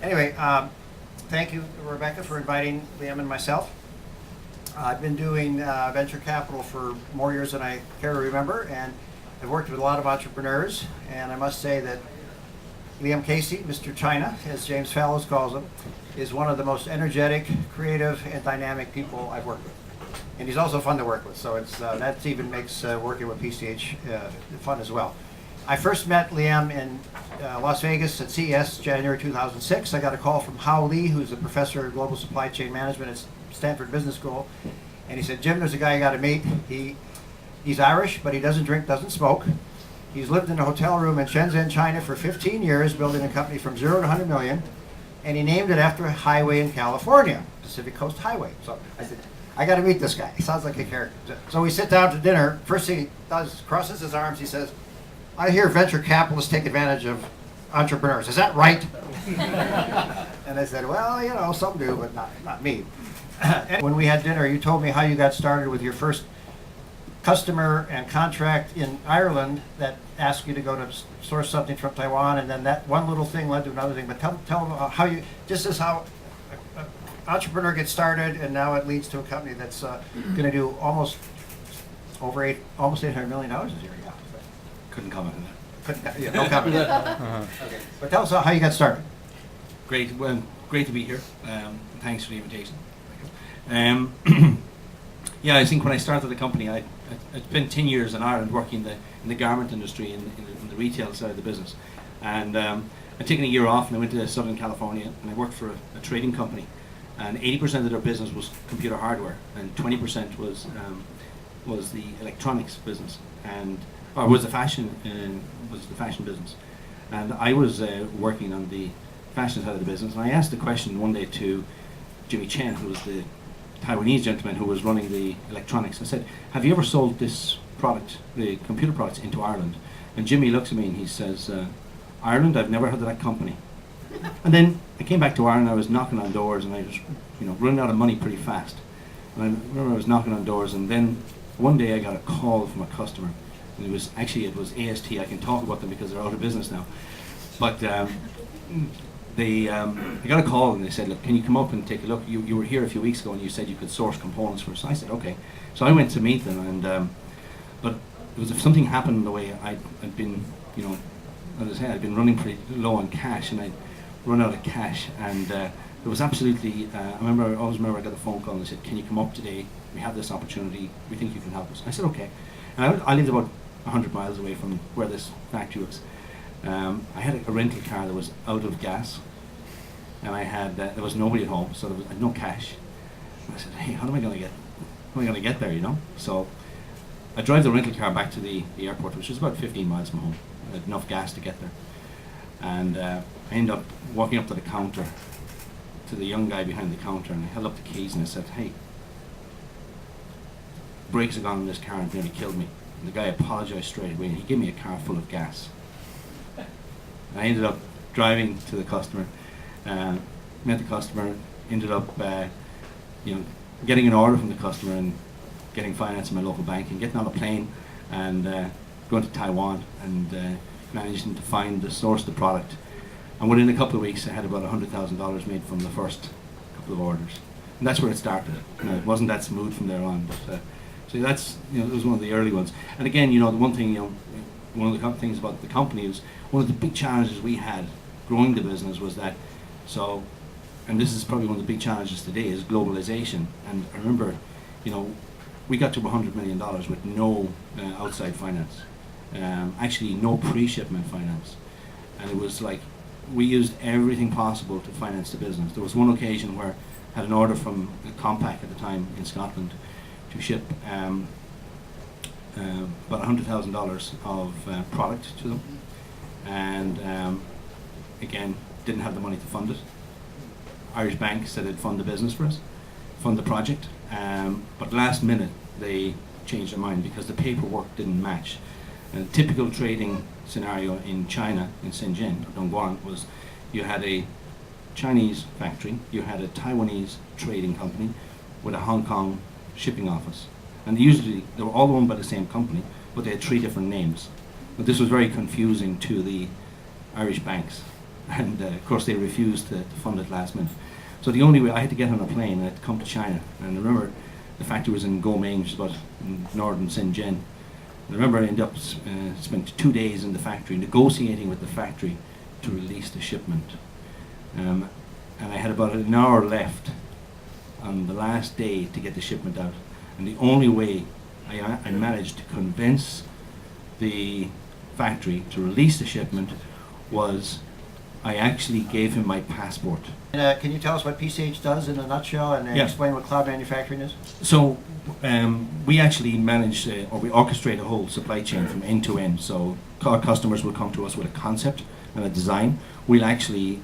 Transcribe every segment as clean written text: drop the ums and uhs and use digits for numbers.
Anyway, thank you, Rebecca, for inviting Liam and myself. I've been doing venture capital for more years than I care to remember, and I've worked with a lot of entrepreneurs, and I must say that Liam Casey, Mr. China, as James Fallows calls him, is one of the most energetic, creative, and dynamic people I've worked with. And he's also fun to work with, so it's that even makes working with PCH fun as well. I first met Liam in Las Vegas at CES, January 2006. I got a call from Hao Lee, who's a professor of global supply chain management at Stanford Business School, and he said, "Jim, there's a guy you got to meet. He's Irish, but he doesn't drink, doesn't smoke. He's lived in a hotel room in Shenzhen, China for 15 years, building a company from 0 to 100 million, and he named it after a highway in California, Pacific Coast Highway." So I said, I got to meet this guy. He sounds like a character. So we sit down to dinner. First thing he does, crosses his arms, he says, "I hear venture capitalists take advantage of entrepreneurs. Is that right?" And I said, "Well, you know, some do, but not me." When we had dinner, you told me how you got started with your first customer and contract in Ireland that asked you to go to source something from Taiwan, and then that one little thing led to another thing. But tell them how you, just as how an entrepreneur gets started, and now it leads to a company that's going to do almost $800 million this year. Yeah. Couldn't comment on that. Yeah, no comment. Okay. But tell us how you got started. Great. Well, great to be here. Thanks for the invitation. Yeah, I think when I started the company, I spent 10 years in Ireland working in the garment industry, in the retail side of the business. And I'd taken a year off and I went to Southern California and I worked for a trading company. And 80% of their business was computer hardware and 20% was the electronics business, or was the fashion business. And I was working on the fashion side of the business. And I asked the question one day to Jimmy Chen, who was the Taiwanese gentleman who was running the electronics. I said, "Have you ever sold this product, the computer products, into Ireland?" And Jimmy looks at me and he says, "Ireland? I've never heard of that company." And then I came back to Ireland. I was knocking on doors, and I was, running out of money pretty fast. And I remember I was knocking on doors, and then one day I got a call from a customer. And it was AST. I can talk about them because they're out of business now. But I got a call and they said, "Look, can you come up and take a look? You were here a few weeks ago and you said you could source components for us." So I said, "Okay." So I went to meet them, and but it was, if something happened the way I'd been, as I said, I'd been running pretty low on cash, and I'd run out of cash, and it was absolutely. I always remember I got a phone call and they said, "Can you come up today? We have this opportunity. We think you can help us." I said, "Okay." And I lived about 100 miles away from where this factory was. I had a rental car that was out of gas, and I had there was nobody at home, so I had no cash. And I said, "Hey, how am I going to get there?" So I drive the rental car back to the airport, which is about 15 miles from home. I had enough gas to get there, and I ended up walking up to the counter, to the young guy behind the counter, and I held up the keys and I said, "Hey, brakes are gone in this car and nearly killed me." And the guy apologized straight away, and he gave me a car full of gas. And I ended up driving to the customer, met the customer, ended up getting an order from the customer and getting finance in my local bank and getting on a plane and going to Taiwan and managing to find the source of the product. And within a couple of weeks I had about $100,000 made from the first couple of orders. And that's where it started. It wasn't that smooth from there on, but so that's, it was one of the early ones. And again, the one thing, one of the things about the company is one of the big challenges we had growing the business was that, and this is probably one of the big challenges today, is globalization. And I remember, we got to $100 million with no outside finance, actually no pre-shipment finance. And it was like, we used everything possible to finance the business. There was one occasion where I had an order from Compaq at the time in Scotland to ship about $100,000 of product to them, and again, didn't have the money to fund it. Irish Bank said they'd fund the business for us, fund the project, but last minute they changed their mind because the paperwork didn't match. And a typical trading scenario in China, in Shenzhen, Dongguan, was you had a Chinese factory, you had a Taiwanese trading company with a Hong Kong shipping office. And usually they were all owned by the same company, but they had 3 different names. But this was very confusing to the Irish banks. and of course they refused to fund it last minute. So the only way I had to get on a plane and I had to come to China. And I remember the factory was in Goming, which is about in northern Shenzhen. And I remember I ended up spent 2 days in the factory negotiating with the factory to release the shipment. And I had about an hour left on the last day to get the shipment out. And the only way I managed to convince the factory to release the shipment was I actually gave him my passport. Can you tell us what PCH does in a nutshell, and Yeah. explain what cloud manufacturing is? So we actually manage, or we orchestrate a whole supply chain from end to end. So our customers will come to us with a concept and a design. We'll actually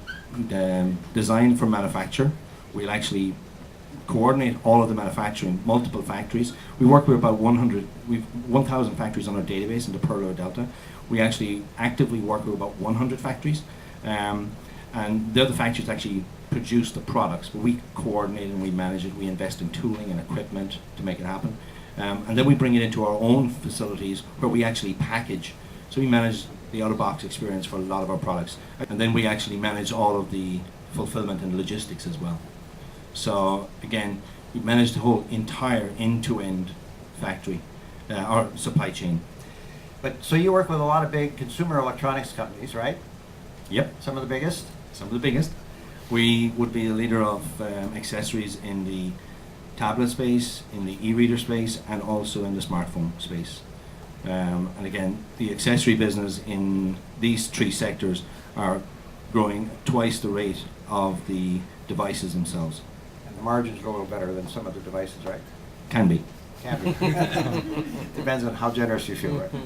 design for manufacture. We'll actually coordinate all of the manufacturing, multiple factories. We work with about 1,000 factories on our database in the Pearl River Delta. We actually actively work with about 100 factories. And the other factories actually produce the products, but we coordinate and we manage it. We invest in tooling and equipment to make it happen. And then we bring it into our own facilities where we actually package. So we manage the out-of-box experience for a lot of our products. And then we actually manage all of the fulfillment and logistics as well. So again, we manage the whole entire end-to-end factory or supply chain. But so you work with a lot of big consumer electronics companies, right? Yep, Some of the biggest? some of the biggest. We would be the leader of accessories in the tablet space, in the e-reader space, and also in the smartphone space. And again, the accessory business in these three sectors are growing twice the rate of the devices themselves. And the margins are a little better than some other devices, right? Can be. Can be. Depends on how generous you feel, right? Yeah.